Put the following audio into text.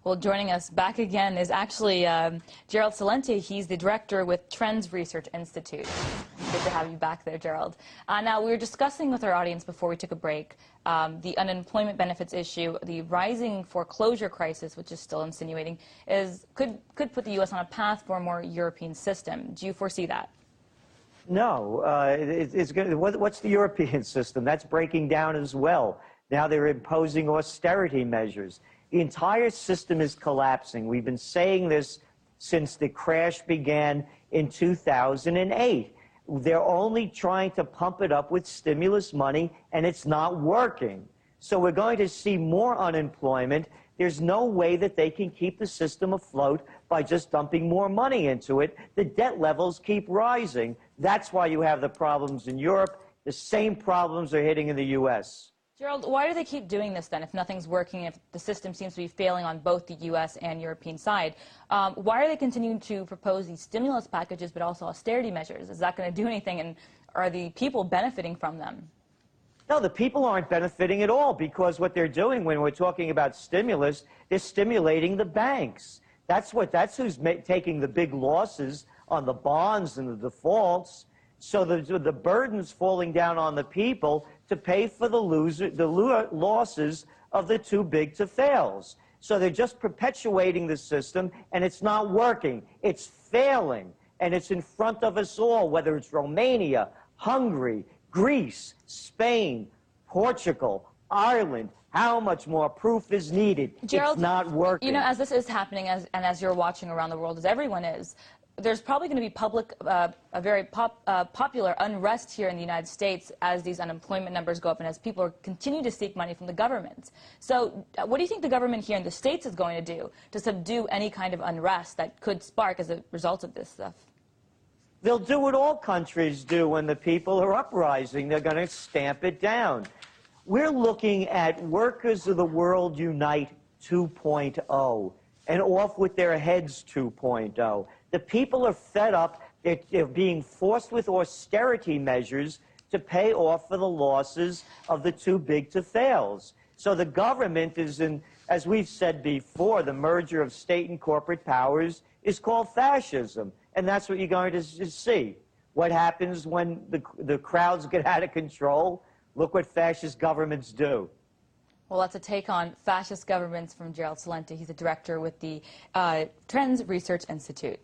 Well, joining us back again is actually Gerald Celente. He's the director with Trends Research Institute. Good to have you back there, Gerald. Now, we were discussing with our audience before we took a break the unemployment benefits issue, the rising foreclosure crisis, which is still insinuating, could put the U.S. on a path for a more European system. Do you foresee that? No. What's the European system? That's breaking down as well. Now they're imposing austerity measures. The entire system is collapsing. We've been saying this since the crash began in 2008. They're only trying to pump it up with stimulus money, and it's not working. So we're going to see more unemployment. There's no way that they can keep the system afloat by just dumping more money into it. The debt levels keep rising. That's why you have the problems in Europe. The same problems are hitting in the U.S. Gerald, why do they keep doing this then if nothing's working, if the system seems to be failing on both the U.S. and European side? Why are they continuing to propose these stimulus packages but also austerity measures? Is that going to do anything, and are the people benefiting from them? No, the people aren't benefiting at all, because what they're doing when we're talking about stimulus is stimulating the banks. That's who's taking the big losses on the bonds and the defaults. So the burden's falling down on the people to pay for the losses of the too big to fails. So they're just perpetuating the system, and it's not working. It's failing, and it's in front of us all, whether it's Romania, Hungary, Greece, Spain, Portugal, Ireland. How much more proof is needed? Gerald, it's not working. You know, as this is happening, and as you're watching around the world, as everyone is, there's probably going to be a very popular unrest here in the United States as these unemployment numbers go up and as people continue to seek money from the government. So what do you think the government here in the States is going to do to subdue any kind of unrest that could spark as a result of this stuff? They'll do what all countries do when the people are uprising. They're going to stamp it down. We're looking at Workers of the World Unite 2.0 and Off with Their Heads 2.0. The people are fed up. They're being forced with austerity measures to pay off for the losses of the too big to fails. So the government is in, as we've said before, the merger of state and corporate powers is called fascism. And that's what you're going to see. What happens when the crowds get out of control? Look what fascist governments do. Well, that's a take on fascist governments from Gerald Celente. He's a director with the Trends Research Institute.